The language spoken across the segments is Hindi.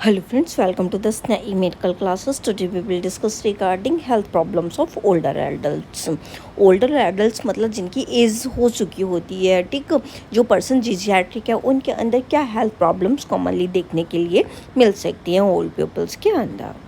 Hello friends, welcome to the SNAI medical classes. Today we will discuss regarding health problems of older adults. Older adults मतलब जिनकी एज हो चुकी होती है, ठीक, जो पर्सन जीजियाट्रिक है उनके अंदर क्या हेल्थ प्रॉब्लम्स कॉमनली देखने के लिए मिल सकती हैं ओल्ड पीपल्स के अंदर।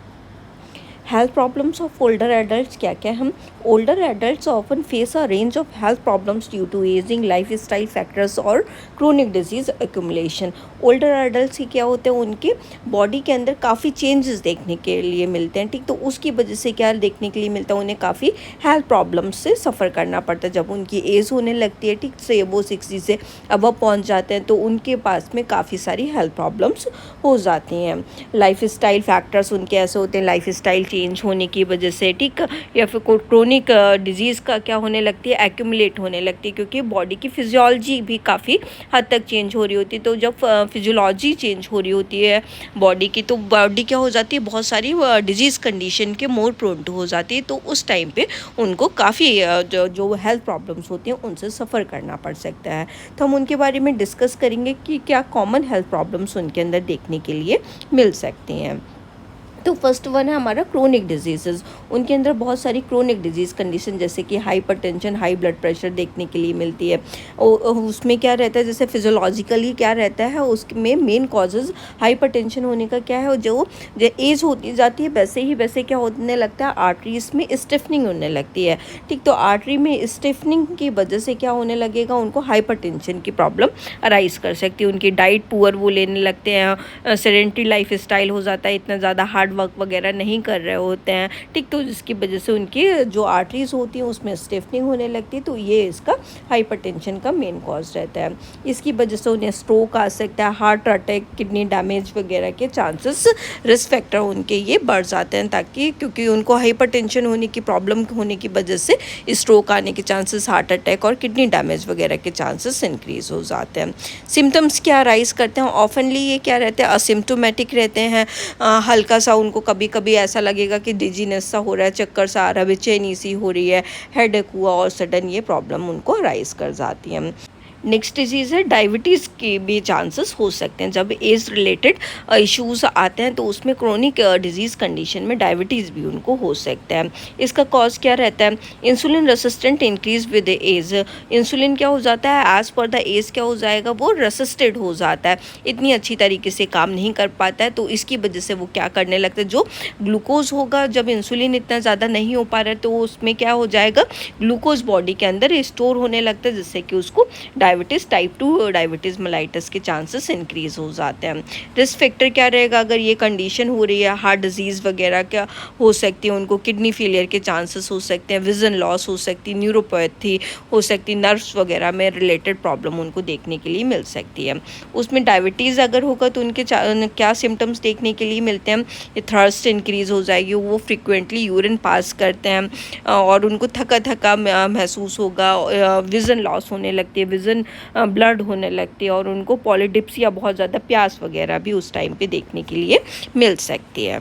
Health problems of older adults क्या क्या हम older adults often face a range of health problems due to ageing, lifestyle factors और chronic disease accumulation. Older adults ही क्या होते हैं, उनके बॉडी के अंदर काफ़ी चेंजेस देखने के लिए मिलते हैं, ठीक, तो उसकी वजह से क्या देखने के लिए मिलता है, उन्हें काफ़ी हेल्थ प्रॉब्लम्स से सफ़र करना पड़ता है। जब उनकी एज होने लगती है, ठीक, से वो 60 से अब पहुँच जाते हैं तो उनके पास में काफ़ी सारी हेल्थ प्रॉब्लम्स हो जाती हैं। लाइफ स्टाइल फैक्टर्स उनके ऐसे होते हैं, लाइफ स्टाइल चेंज होने की वजह से, ठीक, या फिर क्रोनिक डिजीज़ का क्या होने लगती है, एक्यूमुलेट होने लगती है, क्योंकि बॉडी की फिजियोलॉजी भी काफ़ी हद तक चेंज हो रही होती है। तो जब फिजियोलॉजी चेंज हो रही होती है बॉडी की, तो बॉडी क्या हो जाती है, बहुत सारी डिजीज़ कंडीशन के मोर प्रोन टू हो जाती है। तो उस टाइम पे उनको काफ़ी जो हेल्थ प्रॉब्लम्स होती हैं उनसे सफ़र करना पड़ सकता है। तो हम उनके बारे में डिस्कस करेंगे कि क्या कॉमन हेल्थ प्रॉब्लम्स उनके अंदर देखने के लिए मिल सकती हैं। तो फर्स्ट वन है हमारा क्रोनिक डिजीज़। उनके अंदर बहुत सारी क्रोनिक डिजीज़ कंडीशन जैसे कि हाइपरटेंशन, हाई ब्लड प्रेशर देखने के लिए मिलती है। उसमें क्या रहता है, जैसे फिजियोलॉजिकली क्या रहता है, उसमें मेन कॉजेज़ हाइपरटेंशन होने का क्या है, जो एज होती जाती है वैसे क्या होने लगता है, आर्टरीज में स्टिफनिंग होने लगती है, ठीक, तो आर्टरी में स्टिफनिंग की वजह से क्या होने लगेगा, उनको हाइपरटेंशन की प्रॉब्लम अराइज कर सकती है। उनकी डाइट पुअर वो लेने लगते हैं, सेडेंटरी लाइफ स्टाइल हो जाता है, इतना ज़्यादा हार्ड वर्क वगैरह नहीं कर रहे होते हैं, ठीक, तो जिसकी वजह से उनकी जो आर्टरीज होती हैं उसमें स्टिफनिंग होने लगती है। तो ये इसका हाइपरटेंशन का मेन कॉज रहता है। इसकी वजह से उन्हें स्ट्रोक आ सकता है, हार्ट अटैक, किडनी डैमेज वगैरह के चांसेस, रिस्क फैक्टर उनके ये बढ़ जाते हैं, ताकि क्योंकि उनको हाइपरटेंशन होने की प्रॉब्लम होने की वजह से स्ट्रोक आने के चांसेस, हार्ट अटैक और किडनी डैमेज वगैरह के चांसेस इंक्रीज हो जाते हैं। सिम्टम्स क्या राइज करते हैं, ऑफनली ये क्या रहते हैं, असिम्टोमेटिक रहते हैं। हल्का सा उनको कभी कभी ऐसा लगेगा कि डिजीनेस सा हो रहा है, चक्कर सा आ रहा है, बेचैनी सी हो रही है, हेडेक हुआ और सडन ये प्रॉब्लम उनको राइज कर जाती है। नेक्स्ट डिजीज़ है डायबिटीज़ के भी चांसेस हो सकते हैं। जब एज रिलेटेड इश्यूज आते हैं तो उसमें क्रोनिक डिजीज़ कंडीशन में डायबिटीज़ भी उनको हो सकता है। इसका कॉज क्या रहता है, insulin resistant increase with age. Insulin क्या हो जाता है, एज पर द एज क्या हो जाएगा, वो रेसिस्टेड हो जाता है, इतनी अच्छी तरीके से काम नहीं कर पाता है। तो इसकी वजह से वो क्या करने लगता है, जो ग्लूकोज होगा, जब इंसुलिन इतना ज़्यादा नहीं हो पा रहा है तो उसमें क्या हो जाएगा, ग्लूकोज बॉडी के अंदर स्टोर होने लगता है, जिससे कि उसको डायबिटीज़ टाइप 2 डायबिटीज़ मेलाइटस के चांसेस इंक्रीज हो जाते हैं। रिस्क फैक्टर क्या रहेगा, अगर ये कंडीशन हो रही है, हार्ट डिजीज़ वगैरह क्या हो सकती है, उनको किडनी फेलियर के चांसेस हो सकते हैं, विजन लॉस हो सकती है, न्यूरोपैथी हो सकती है, नर्व्स वगैरह में रिलेटेड प्रॉब्लम उनको देखने के लिए मिल सकती है। उसमें डायबिटीज़ अगर होगा तो उनके क्या सिम्टम्स देखने के लिए मिलते हैं, ये थर्स्ट इंक्रीज हो जाएगी, वो फ्रिक्वेंटली यूरिन पास करते हैं और उनको थका थका महसूस होगा, विज़न लॉस होने लगती है, विज़न ब्लड होने लगती है और उनको पॉलीडिप्सिया, बहुत ज़्यादा प्यास वगैरह भी उस टाइम पे देखने के लिए मिल सकती है।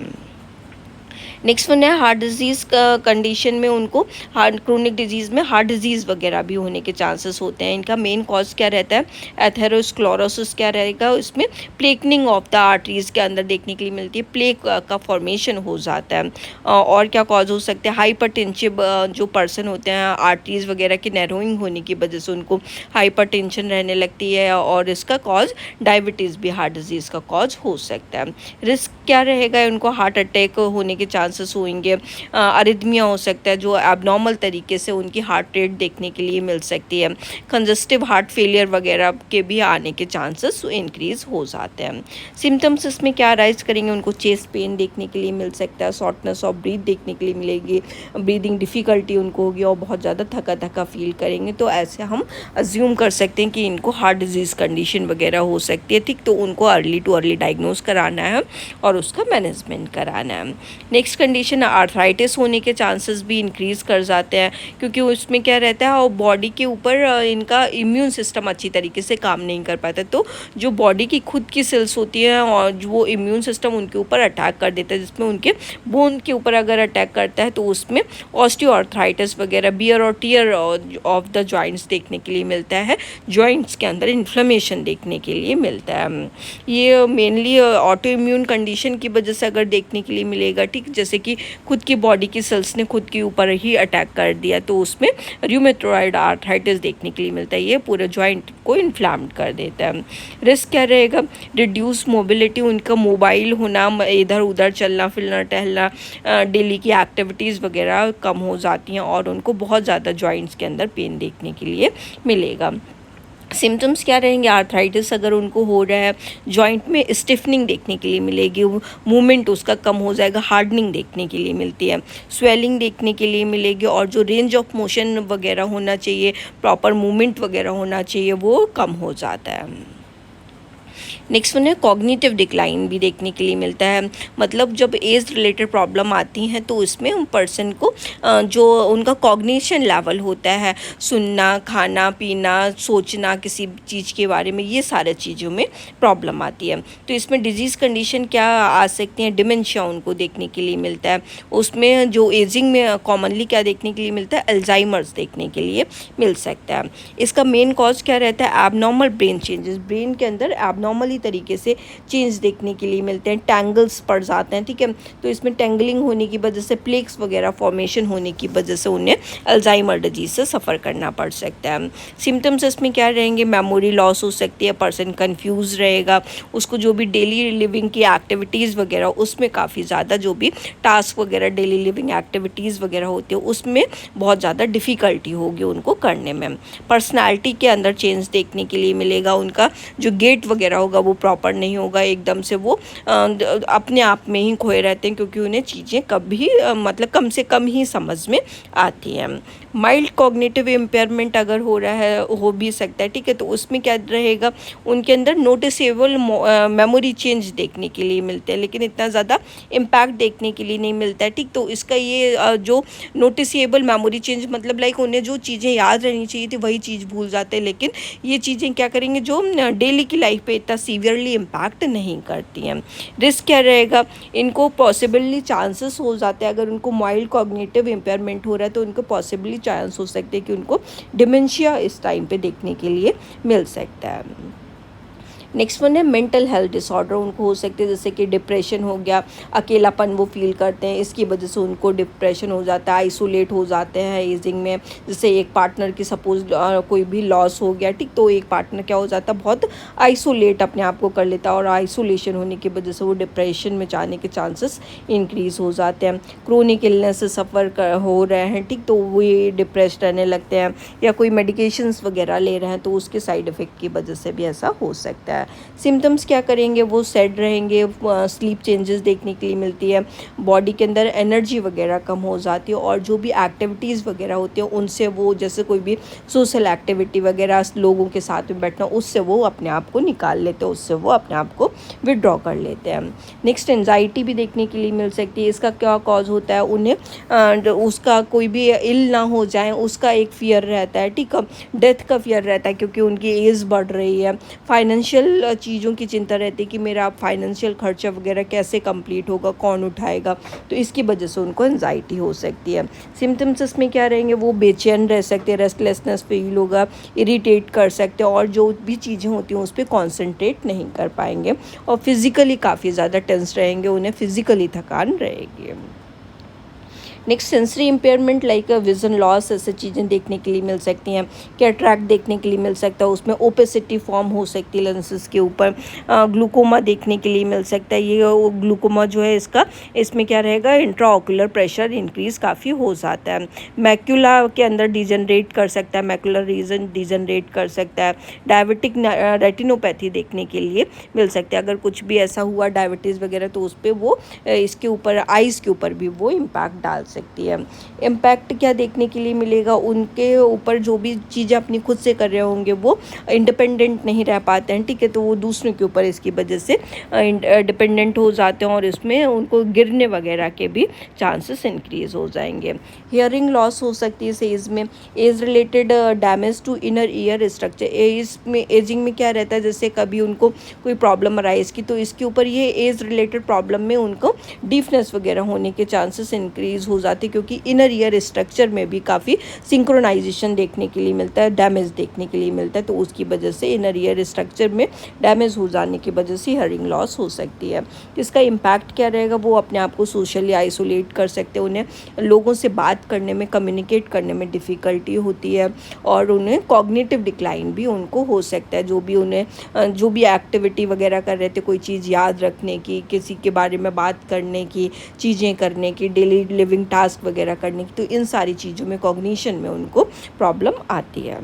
नेक्स्ट वन है हार्ट डिजीज़ कंडीशन में उनको हार्ट क्रोनिक डिजीज़ में हार्ट डिजीज़ वगैरह भी होने के चांसेस होते हैं। इनका मेन कॉज क्या रहता है, एथेरोस्क्लेरोसिस क्या रहेगा, इसमें प्लेकनिंग ऑफ द आर्टरीज के अंदर देखने के लिए मिलती है, प्लेक का फॉर्मेशन हो जाता है। और क्या कॉज हो सकते हैं, हाइपरटेंसिव जो पर्सन होते हैं, आर्टरीज वगैरह की नैरोइंग होने की वजह से उनको हाइपरटेंशन रहने लगती है और इसका कॉज डायबिटीज़ भी हार्ट डिजीज़ का कॉज हो सकता है। रिस्क क्या रहेगा, उनको हार्ट अटैक होने के चांसेस होंगे, अरिथमिया हो सकता है, जो एबनॉर्मल तरीके से उनकी हार्ट रेट देखने के लिए मिल सकती है, कंजस्टिव हार्ट फेलियर वगैरह के भी आने के चांसेस इंक्रीज हो जाते हैं। सिम्टम्स इसमें क्या राइज करेंगे, उनको चेस्ट पेन देखने के लिए मिल सकता है, शॉर्टनेस ऑफ ब्रीथ देखने के लिए मिलेगी, ब्रीदिंग डिफ़िकल्टी उनको होगी और बहुत ज़्यादा थका थका फील करेंगे। तो ऐसे हम अज्यूम कर सकते हैं कि इनको हार्ट डिजीज़ कंडीशन वगैरह हो सकती है, ठीक, तो उनको अर्ली टू अर्ली डायग्नोज कराना है और उसका मैनेजमेंट कराना है। नेक्स्ट कंडीशन आर्थराइटिस होने के चांसेस भी इंक्रीज़ कर जाते हैं, क्योंकि उसमें क्या रहता है, और बॉडी के ऊपर इनका इम्यून सिस्टम अच्छी तरीके से काम नहीं कर पाता, तो जो बॉडी की खुद की सेल्स होती हैं और जो वो इम्यून सिस्टम उनके ऊपर अटैक कर देता है, जिसमें उनके बोन के ऊपर अगर अटैक करता है तो उसमें ऑस्टियोआर्थराइटिस वगैरह, बियर और टियर ऑफ द जॉइंट्स देखने के लिए मिलता है, जॉइंट्स के अंदर इन्फ्लेमेशन देखने के लिए मिलता है। ये मेनली ऑटो इम्यून कंडीशन की वजह से अगर देखने के लिए मिलेगा, ठीक, जैसे कि खुद की बॉडी की सेल्स ने खुद के ऊपर ही अटैक कर दिया, तो उसमें रूमेटॉइड आर्थराइटिस देखने के लिए मिलता है। ये पूरे जॉइंट को इन्फ्लेम्ड कर देता है। रिस्क क्या रहेगा, रिड्यूस मोबिलिटी, उनका मोबाइल होना, इधर उधर चलना फिरना टहलना, डेली की एक्टिविटीज़ वगैरह कम हो जाती हैं और उनको बहुत ज़्यादा जॉइंट्स के अंदर पेन देखने के लिए मिलेगा। सिम्टम्स क्या रहेंगे, आर्थराइटिस अगर उनको हो रहा है, जॉइंट में स्टिफनिंग देखने के लिए मिलेगी, मूवमेंट उसका कम हो जाएगा, हार्डनिंग देखने के लिए मिलती है, स्वेलिंग देखने के लिए मिलेगी, और जो रेंज ऑफ मोशन वगैरह होना चाहिए, प्रॉपर मूवमेंट वगैरह होना चाहिए, वो कम हो जाता है। नेक्स्ट वन है कॉग्निटिव डिक्लाइन भी देखने के लिए मिलता है, मतलब जब एज रिलेटेड प्रॉब्लम आती हैं तो इसमें उन पर्सन को जो उनका कॉग्निशन लेवल होता है, सुनना, खाना पीना, सोचना किसी चीज़ के बारे में, ये सारे चीज़ों में प्रॉब्लम आती है। तो इसमें डिजीज़ कंडीशन क्या आ सकती हैं, डिमेंशिया उनको देखने के लिए मिलता है। उसमें जो एजिंग में कॉमनली क्या देखने के लिए मिलता है, अल्जाइमर्स देखने के लिए मिल सकता है। इसका मेन कॉज क्या रहता है, एबनॉर्मल ब्रेन चेंजेस, ब्रेन के अंदर एबनॉर्मली तरीके से चेंज देखने के लिए मिलते हैं, टैंगल्स पड़ जाते हैं, ठीक है। तो इसमें टैंगलिंग होने की वजह से, प्लेक्स वगैरह फॉर्मेशन होने की वजह से उन्हें अल्जाइमर डिजीज से सफ़र करना पड़ सकता है। सिम्टम्स इसमें क्या रहेंगे, मेमोरी लॉस हो सकती है, पर्सन कंफ्यूज रहेगा, उसको जो भी डेली लिविंग की एक्टिविटीज़ वगैरह, उसमें काफ़ी ज़्यादा जो भी टास्क वगैरह डेली लिविंग एक्टिविटीज़ वगैरह होती है उसमें बहुत ज़्यादा डिफ़िकल्टी होगी उनको करने में। पर्सनैलिटी के अंदर चेंज देखने के लिए मिलेगा, उनका जो गेट वगैरह होगा वो प्रॉपर नहीं होगा, एकदम से वो अपने आप में ही खोए रहते हैं, क्योंकि उन्हें चीज़ें कभी मतलब कम से कम ही समझ में आती हैं। माइल्ड कॉग्निटिव इम्पेयरमेंट अगर हो रहा है, हो भी सकता है, ठीक है। तो उसमें क्या रहेगा, उनके अंदर नोटिसेबल मेमोरी चेंज देखने के लिए मिलते हैं, लेकिन इतना ज़्यादा इम्पैक्ट देखने के लिए नहीं मिलता है, ठीक। तो इसका ये जो नोटिसेबल मेमोरी चेंज मतलब लाइक उन्हें जो चीज़ें याद रहनी चाहिए थी वही चीज़ भूल जाते हैं, लेकिन ये चीज़ें क्या करेंगे, जो डेली की लाइफ पे इतना सीवियरली इम्पैक्ट नहीं करती हैं। रिस्क क्या रहेगा, इनको पॉसिबली चांसेस हो जाते हैं, अगर उनको माइल्ड कॉग्निटिव इम्पेयरमेंट हो रहा है तो उनको पॉसिबली चांस हो सकते हैं कि उनको डिमेंशिया इस टाइम पे देखने के लिए मिल सकता है। नेक्स्ट वन है मेंटल हेल्थ डिसऑर्डर, उनको हो सकते हैं जैसे कि डिप्रेशन हो गया, अकेलापन वो फील करते हैं, इसकी वजह से उनको डिप्रेशन हो जाता है, आइसोलेट हो जाते हैं एजिंग में। जैसे एक पार्टनर की सपोज कोई भी लॉस हो गया, ठीक, तो एक पार्टनर क्या हो जाता है, बहुत आइसोलेट अपने आप को कर लेता है, और आइसोलेशन होने की वजह से वो डिप्रेशन में जाने के चांसेस इंक्रीज़ हो जाते हैं। क्रोनिक इलनेस से सफ़र हो रहे हैं, ठीक, तो वो ये डिप्रेस्ड रहने लगते हैं, या कोई मेडिकेशंस वगैरह ले रहे हैं तो उसके साइड इफ़ेक्ट की वजह से भी ऐसा हो सकता है। सिम्टम्स क्या करेंगे, वो सैड रहेंगे, स्लीप चेंजेस देखने के लिए मिलती है, बॉडी के अंदर एनर्जी वगैरह कम हो जाती है, और जो भी एक्टिविटीज़ वगैरह होती है उनसे वो, जैसे कोई भी सोशल एक्टिविटी वगैरह लोगों के साथ में बैठना, उससे वो अपने आप को निकाल लेते हैं, उससे वो अपने आप को विड्रॉ कर लेते हैं। नेक्स्ट एंजाइटी भी देखने के लिए मिल सकती है। इसका क्या कॉज होता है, उन्हें उसका कोई भी इल ना हो जाए उसका एक फियर रहता है, ठीक है, डेथ का फियर रहता है, क्योंकि उनकी एज बढ़ रही है। फाइनेंशियल चीज़ों की चिंता रहती है कि मेरा फाइनेंशियल खर्चा वगैरह कैसे कंप्लीट होगा, कौन उठाएगा, तो इसकी वजह से उनको एंजाइटी हो सकती है। सिम्टम्स इसमें क्या रहेंगे, वो बेचैन रह सकते हैं, रेस्टलेसनेस फील होगा, इरिटेट कर सकते हैं, और जो भी चीज़ें होती हैं उस पर कॉन्सेंट्रेट नहीं कर पाएंगे, और फिज़िकली काफ़ी ज़्यादा टेंस रहेंगे, उन्हें फिज़िकली थकान रहेगी। Next sensory impairment like vision loss, ऐसे चीज़ें देखने के लिए मिल सकती हैं। कैटरैक्ट देखने के लिए मिल सकता है, उसमें ओपेसिटी फॉर्म हो सकती है लेंसेज के ऊपर। ग्लूकोमा देखने के लिए मिल सकता है। ये ग्लूकोमा जो है इसमें क्या रहेगा, इंट्राऑक्यूलर प्रेशर इंक्रीज काफ़ी हो जाता है। मैक्यूला के अंदर डिजनरेट कर सकता है, मैक्यूलर रीजन डिजनरेट कर सकता है। डायबिटिक रेटिनोपैथी देखने के लिए मिल सकती है, अगर कुछ भी ऐसा हुआ डायबिटीज़ वगैरह तो उस पर वो इसके ऊपर आइज़ के ऊपर भी वो इम्पैक्ट डाल सकती है। इम्पैक्ट क्या देखने के लिए मिलेगा, उनके ऊपर जो भी चीज़ें अपनी खुद से कर रहे होंगे वो इंडिपेंडेंट नहीं रह पाते हैं, ठीक है, तो वो दूसरों के ऊपर इसकी वजह से डिपेंडेंट हो जाते हैं और इसमें उनको गिरने वगैरह के भी चांसेस इंक्रीज़ हो जाएंगे। हियरिंग लॉस हो सकती है इस एज में। Age related damage to inner ear structure, age में एजिंग में क्या रहता है, जैसे कभी उनको कोई प्रॉब्लम अराइज की तो इसके ऊपर ये एज रिलेटेड प्रॉब्लम में उनको डीफनेस वगैरह होने के चांसेस इंक्रीज़ हो जाते हैं, क्योंकि इनर ईयर स्ट्रक्चर में भी काफ़ी सिंक्रोनाइजेशन देखने के लिए मिलता है, डैमेज देखने के लिए मिलता है, तो उसकी वजह से इनर ईयर स्ट्रक्चर में डैमेज हो जाने की वजह से हियरिंग लॉस हो सकती है। इसका इम्पैक्ट क्या रहेगा, वो अपने आप को सोशली आइसोलेट कर सकते हैं, उन्हें लोगों से बात करने में, कम्युनिकेट करने में डिफ़िकल्टी होती है और उन्हें कॉग्निटिव डिक्लाइन भी उनको हो सकता है। जो भी एक्टिविटी वगैरह कर रहे थे, कोई चीज़ याद रखने की, किसी के बारे में बात करने की, चीज़ें करने की, डेली लिविंग टास्क वगैरह करने की, तो इन सारी चीज़ों में कॉग्निशन में उनको प्रॉब्लम आती है।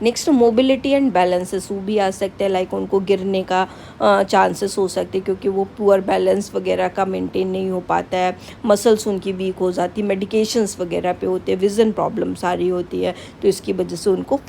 नेक्स्ट मोबिलिटी एंड बैलेंसेस वो भी आ सकते हैं, लाइक उनको गिरने का चांसेस हो सकते हैं, क्योंकि वो पुअर बैलेंस वगैरह का मेंटेन नहीं हो पाता है, मसल्स उनकी वीक हो जाती है, मेडिकेशंस वगैरह पे होते हैं, विज़न प्रॉब्लम सारी होती है, तो इसकी वजह से उनको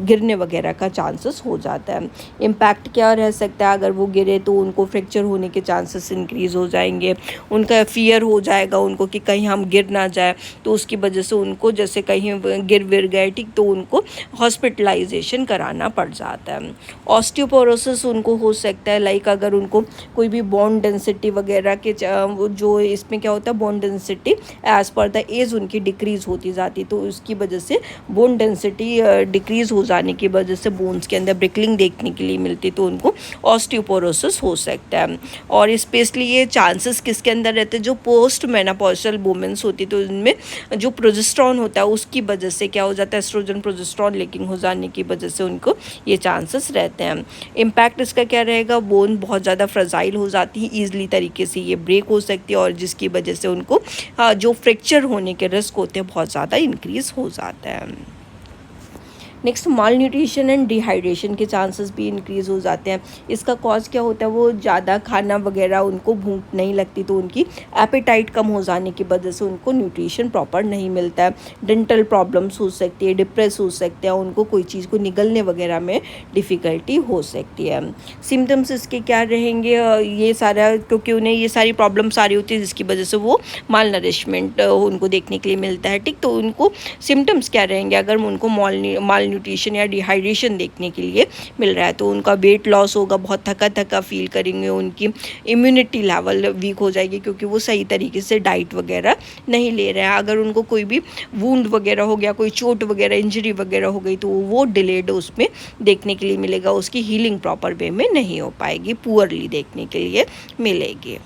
गिरने वगैरह का चांसेस हो जाता है। इम्पैक्ट क्या रह सकता है, अगर वो गिरे तो उनको फ्रैक्चर होने के चांसेस इंक्रीज़ हो जाएंगे, उनका फियर हो जाएगा उनको कि कहीं हम गिर ना जाए, तो उसकी वजह से उनको जैसे कहीं गिर विर गए, ठीक, तो उनको हॉस्पिटलाइजेशन कराना पड़ जाता है। ऑस्टियोपोरोसिस उनको हो सकता है, लाइक अगर उनको कोई भी बोन डेंसिटी वगैरह के जो इसमें क्या होता है, bone density as per the age उनकी डिक्रीज़ होती जाती, तो उसकी वजह से बोन डेंसिटी डिक्रीज़ हो जाने की वजह से बोन्स के अंदर ब्रिकलिंग देखने के लिए मिलती, तो उनको ऑस्टियोपोरोसिस हो सकता है। और स्पेशली ये चांसेस किसके अंदर रहते हैं, जो पोस्ट मेनोपॉजल वुमेन्स होती, तो इनमें जो प्रोजेस्टेरॉन होता है उसकी वजह से क्या हो जाता है, एस्ट्रोजन प्रोजेस्टेरॉन लीकिंग हो जाने की वजह से उनको ये चांसेस रहते हैं। इम्पैक्ट इसका क्या रहेगा, बोन बहुत ज़्यादा फ्रजाइल हो जाती है, ईजिली तरीके से ये ब्रेक हो सकती है और जिसकी वजह से उनको जो फ्रैक्चर होने के रिस्क होते हैं बहुत ज़्यादा इंक्रीज़ हो जाता है। Next mall nutrition and dehydration के चांसेस भी इंक्रीज़ हो जाते हैं। इसका कॉज क्या होता है, वो ज़्यादा खाना वगैरह उनको भूख नहीं लगती, तो उनकी एपेटाइट कम हो जाने की वजह से उनको न्यूट्रिशन प्रॉपर नहीं मिलता है। डेंटल प्रॉब्लम्स हो सकती है, डिप्रेस हो सकते हैं, उनको कोई चीज़ को निगलने वगैरह में डिफ़िकल्टी हो सकती है। सिम्टम्स इसके क्या रहेंगे, ये सारा, क्योंकि उन्हें ये सारी प्रॉब्लम्स आ रही होती है जिसकी वजह से वो माल नरिशमेंट उनको देखने के लिए मिलता है, ठीक, तो उनको सिम्टम्स क्या रहेंगे, अगर उनको माल न्यूट्रिशन या डिहाइड्रेशन देखने के लिए मिल रहा है, तो उनका वेट लॉस होगा, बहुत थका थका फील करेंगे, उनकी इम्यूनिटी लेवल वीक हो जाएगी, क्योंकि वो सही तरीके से डाइट वगैरह नहीं ले रहे हैं। अगर उनको कोई भी वूंड वगैरह हो गया, कोई चोट वगैरह, इंजरी वगैरह हो गई, तो वो डिलेड उसमें देखने के लिए मिलेगा, उसकी हीलिंग प्रॉपर वे में नहीं हो पाएगी, पुअरली देखने के लिए मिलेगी।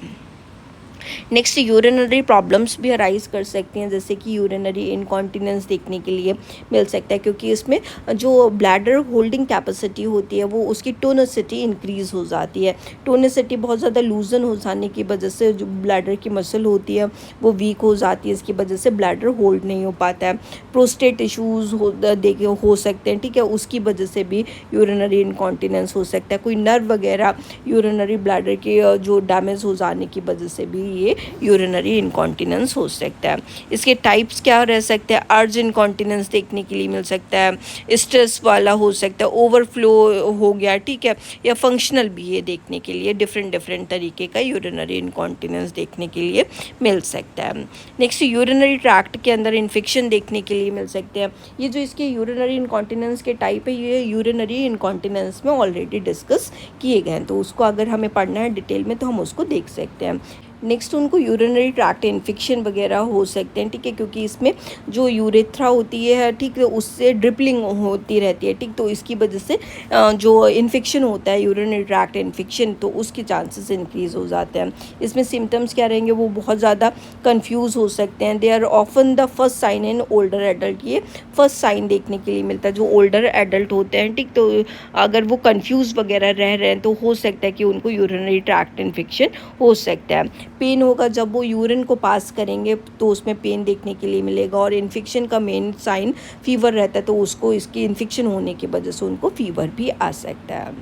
नेक्स्ट यूरिनरी प्रॉब्लम्स भी अराइज कर सकती हैं, जैसे कि यूरिनरी इनकॉन्टिनेंस देखने के लिए मिल सकता है, क्योंकि इसमें जो ब्लैडर होल्डिंग कैपेसिटी होती है वो उसकी टोनिसिटी इंक्रीज़ हो जाती है। टोनिसिटी बहुत ज़्यादा लूजन हो जाने की वजह से जो ब्लैडर की मसल होती है वो वीक हो जाती है, इसकी वजह से ब्लैडर होल्ड नहीं हो पाता है। प्रोस्टेट इशूज़ हो सकते हैं, ठीक है, उसकी वजह से भी यूरिनरी इनकॉन्टिनेंस हो सकता है। कोई नर्व वगैरह यूरिनरी ब्लैडर के जो डैमेज हो जाने की वजह से भी ये यूरिनरी इनकॉन्टिनेंस हो सकता है। इसके टाइप्स क्या रह सकते हैं, अर्ज इनकॉन्टिनेंस देखने के लिए मिल सकता है, स्ट्रेस वाला हो सकता है, ओवरफ्लो हो गया, ठीक है, या फंक्शनल भी ये देखने के लिए डिफरेंट तरीके का यूरिनरी इनकॉन्टिनेंस देखने के लिए मिल सकता है। नेक्स्ट यूरिनरी ट्रैक्ट के अंदर इन्फेक्शन देखने के लिए मिल सकते हैं। ये जो इसके यूरिनरी इनकॉन्टिनेंस के टाइप है, ये यूरिनरी इनकॉन्टिनेंस में ऑलरेडी डिस्कस किए गए हैं, तो उसको अगर हमें पढ़ना है डिटेल में तो हम उसको देख सकते हैं। नेक्स्ट उनको यूरिनरी ट्रैक्ट इन्फेक्शन वगैरह हो सकते हैं, ठीक है, क्योंकि इसमें जो यूरेथ्रा होती है, ठीक है, उससे ड्रिपलिंग होती रहती है, ठीक, तो इसकी वजह से जो इन्फेक्शन होता है यूरिनरी ट्रैक्ट इन्फेक्शन, तो उसके चांसेस इंक्रीज़ हो जाते हैं। इसमें सिम्टम्स क्या रहेंगे, वो बहुत ज़्यादा कंफ्यूज हो सकते हैं। They are often the first sign in older adult, ये फर्स्ट साइन देखने के लिए मिलता है जो ओल्डर एडल्ट होते हैं, ठीक, तो अगर वो कंफ्यूज वगैरह रह रहे हैं तो हो सकता है कि उनको यूरिनरी ट्रैक्ट इन्फेक्शन हो सकता है। पेन होगा, जब वो यूरिन को पास करेंगे तो उसमें पेन देखने के लिए मिलेगा, और इन्फेक्शन का मेन साइन फीवर रहता है, तो उसको इसकी इन्फेक्शन होने की वजह से उनको फीवर भी आ सकता है।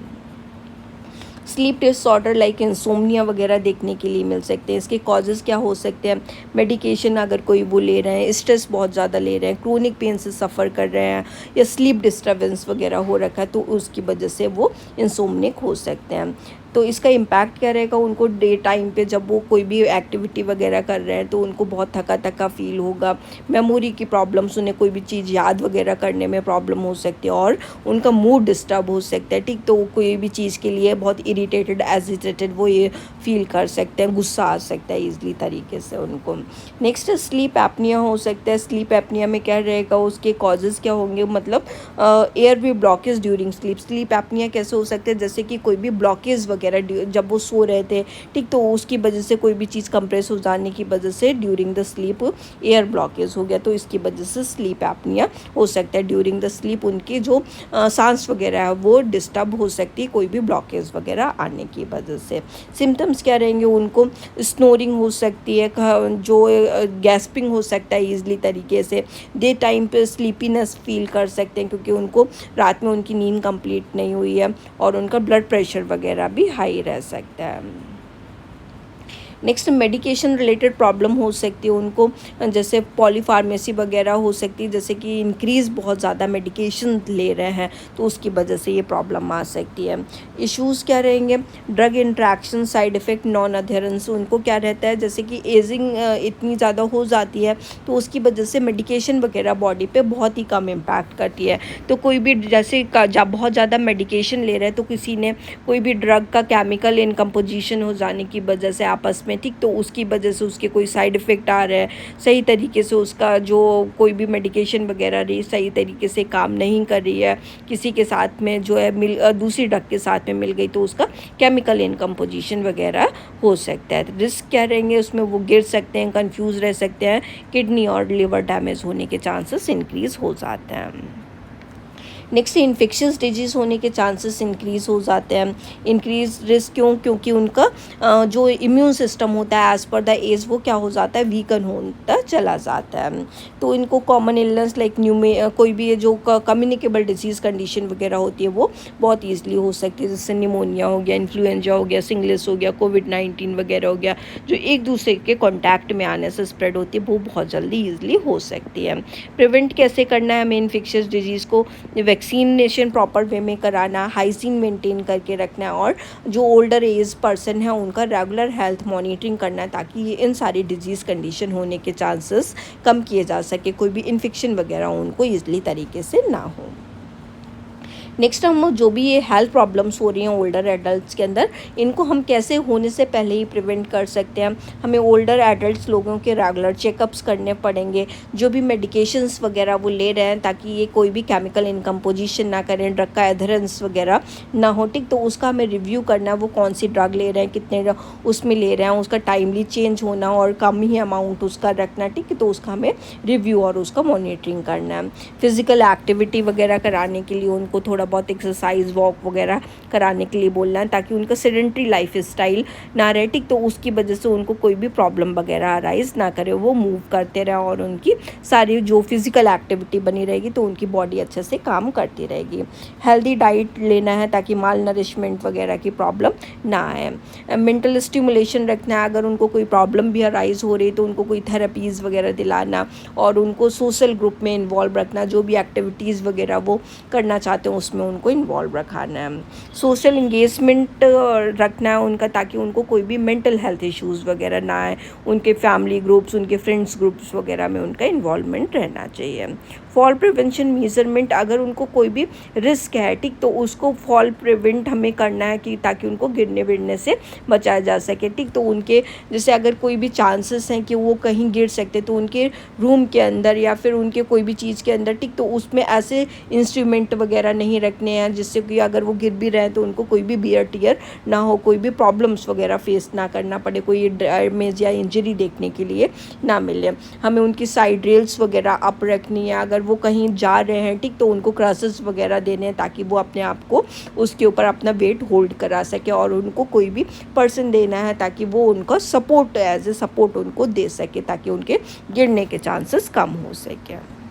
स्लीप डिसऑर्डर लाइक इंसोम्निया वगैरह देखने के लिए मिल सकते हैं। इसके कॉजेज़ क्या हो सकते हैं? मेडिकेशन अगर कोई वो ले रहे हैं, स्ट्रेस बहुत ज़्यादा ले रहे हैं, क्रोनिक पेन से सफ़र कर रहे हैं, या स्लीप डिस्टर्बेंस वगैरह हो रखा है, तो उसकी वजह से वो इंसोम्निक हो सकते हैं। तो इसका इम्पैक्ट क्या रहेगा उनको डे टाइम पे, जब वो कोई भी एक्टिविटी वगैरह कर रहे हैं तो उनको बहुत थका थका फील होगा, मेमोरी की प्रॉब्लम्स, उन्हें कोई भी चीज़ याद वगैरह करने में प्रॉब्लम हो सकती है, और उनका मूड डिस्टर्ब हो सकता है। ठीक, तो कोई भी चीज़ के लिए बहुत इरिटेटेड, एजिटेटेड वो ये फील कर सकते हैं, गुस्सा आ सकता है ईजिली तरीके से उनको। नेक्स्ट स्लीप एपनिया हो सकता है। स्लीप एपनिया में क्या रहेगा, उसके कॉजेज़ क्या होंगे, मतलब airway blockage during sleep. Sleep apnoea कैसे हो सकते हैं? जैसे कि कोई भी ब्लॉकेज वगैरह जब वो सो रहे थे, ठीक, तो उसकी वजह से कोई भी चीज़ कंप्रेस हो जाने की वजह से during the sleep air blockage हो गया, तो इसकी वजह से स्लीप एपनिया हो सकता है। ड्यूरिंग द स्लीप उनकी जो सांस वगैरह है वो डिस्टर्ब हो सकती है कोई भी ब्लॉकेज वगैरह आने की वजह से। सिम्टम्स क्या रहेंगे, उनको स्नोरिंग हो सकती है, जो गैस्पिंग हो सकता है ईजिली तरीके से, डे टाइम पे स्लीपीनेस फील कर सकते हैं क्योंकि उनको रात में उनकी नींद कंप्लीट नहीं हुई है, और उनका ब्लड प्रेशर वगैरह भी हाई रह सकता है। नेक्स्ट मेडिकेशन रिलेटेड प्रॉब्लम हो सकती है उनको, जैसे पॉलीफार्मेसी वगैरह हो सकती है, जैसे कि इंक्रीज़ बहुत ज़्यादा मेडिकेशन ले रहे हैं तो उसकी वजह से ये प्रॉब्लम आ सकती है। इश्यूज़ क्या रहेंगे, drug interaction, side effect, non adherence. उनको क्या रहता है, जैसे कि एजिंग इतनी ज़्यादा हो जाती है तो उसकी वजह से मेडिकेशन वगैरह बॉडी पे बहुत ही कम इम्पैक्ट करती है। तो कोई भी जैसे जब बहुत ज़्यादा मेडिकेशन ले रहे हैं तो किसी ने कोई भी ड्रग का केमिकल इनकम्पोजिशन हो जाने की वजह से आपस में, ठीक, तो उसकी वजह से उसके कोई साइड इफ़ेक्ट आ रहा है, सही तरीके से उसका जो कोई भी मेडिकेशन वगैरह रही सही तरीके से काम नहीं कर रही है, किसी के साथ में जो है दूसरी ड्रग के साथ में मिल गई तो उसका केमिकल इनकम्पोजिशन वगैरह हो सकता है। रिस्क क्या रहेंगे उसमें, वो गिर सकते हैं, कंफ्यूज रह सकते हैं, किडनी और लिवर डैमेज होने के चांसेस इंक्रीज़ हो जाते हैं। नेक्स्ट इन्फेक्शस डिजीज़ होने के चांसेस इंक्रीज़ हो जाते हैं। इंक्रीज रिस्क क्यों, क्योंकि उनका जो इम्यून सिस्टम होता है एज़ पर द एज वो क्या हो जाता है, वीकन होता चला जाता है। तो इनको कॉमन इलनेस लाइक कोई भी जो कम्युनिकेबल डिजीज़ कंडीशन वगैरह होती है वो बहुत ईजिली हो सकती है, जैसे निमोनिया हो गया, इन्फ्लुएंजा हो गया, सिंगलेस हो गया, कोविड-19 वगैरह हो गया, जो एक दूसरे के कॉन्टैक्ट में आने से स्प्रेड होती है वो बहुत जल्दी ईजिली हो सकती है। प्रिवेंट कैसे करना है हमें इन्फेक्शियस डिजीज़ को, वैक्सीनेशन प्रॉपर वे में कराना, हाइजीन मेंटेन करके रखना है, और जो ओल्डर एज पर्सन है उनका रेगुलर हेल्थ मॉनिटरिंग करना है ताकि ये इन सारी डिजीज़ कंडीशन होने के चांसेस कम किए जा सके, कोई भी इन्फेक्शन वगैरह उनको ईजिली तरीके से ना हो। नेक्स्ट हम जो भी ये हेल्थ प्रॉब्लम्स हो रही हैं ओल्डर एडल्ट्स के अंदर, इनको हम कैसे होने से पहले ही प्रिवेंट कर सकते हैं। हमें ओल्डर एडल्ट्स लोगों के रेगुलर चेकअप्स करने पड़ेंगे, जो भी मेडिकेशंस वगैरह वो ले रहे हैं ताकि ये कोई भी केमिकल इनकम्पोजिशन ना करें, ड्रग का एडहेरेंस वगैरह ना हो, ठीक, तो उसका हमें रिव्यू करना है, वो कौन सी ड्रग ले रहे हैं, कितने उसमें ले रहे हैं, उसका टाइमली चेंज होना और कम ही अमाउंट उसका रखना, ठीक है, तो उसका हमें रिव्यू और उसका मॉनिटरिंग करना है। फिज़िकल एक्टिविटी वगैरह कराने के लिए उनको थोड़ा बहुत एक्सरसाइज वॉक वगैरह कराने के लिए बोलना है ताकि उनका सेडेंट्री लाइफ स्टाइल ना रहे, ठीक, तो उसकी वजह से उनको कोई भी प्रॉब्लम वगैरह अराइज ना करे, वो मूव करते रहे और उनकी सारी जो फिज़िकल एक्टिविटी बनी रहेगी तो उनकी बॉडी अच्छे से काम करती रहेगी। हेल्दी डाइट लेना है ताकि माल नरिशमेंट वगैरह की प्रॉब्लम ना आए। मेंटल स्टिमुलेशन रखना है, अगर उनको कोई प्रॉब्लम भी अराइज हो रही तो उनको कोई थेरेपीज़ वगैरह दिलाना, और उनको सोशल ग्रुप में इन्वॉल्व रखना, जो भी एक्टिविटीज़ वगैरह वो करना चाहते हैं उसमें उनको इन्वॉल्व रखाना है। सोशल इंगेजमेंट रखना है उनका ताकि उनको कोई भी मेंटल हेल्थ इश्यूज़ वगैरह ना आए, उनके फैमिली ग्रुप्स, उनके फ्रेंड्स ग्रुप्स वगैरह में उनका इन्वॉल्वमेंट रहना चाहिए। फॉल प्रिवेंशन मेजरमेंट, अगर उनको कोई भी रिस्क है, ठीक, तो उसको फॉल प्रिवेंट हमें करना है कि ताकि उनको गिरने विरने से बचाया जा सके, ठीक, तो उनके जैसे अगर कोई भी चांसेस हैं कि वो कहीं गिर सकते तो उनके रूम के अंदर या फिर उनके कोई भी चीज़ के अंदर, ठीक, तो उसमें ऐसे इंस्ट्रूमेंट वगैरह नहीं रखने हैं जिससे कि अगर वो गिर भी रहे हैं तो उनको कोई भी बियर टियर ना हो, कोई भी प्रॉब्लम्स वगैरह फेस ना करना पड़े, कोई डैमेज या इंजरी देखने के लिए ना मिले। हमें उनकी साइड रेल्स वगैरह अप रखनी है, अगर वो कहीं जा रहे हैं, ठीक, तो उनको क्रॉसेस वगैरह देने हैं ताकि वो अपने आप को उसके ऊपर अपना वेट होल्ड करा सके, और उनको कोई भी पर्सन देना है ताकि वो उनका सपोर्ट एज ए सपोर्ट उनको दे सके ताकि उनके गिरने के चांसेस कम हो सके।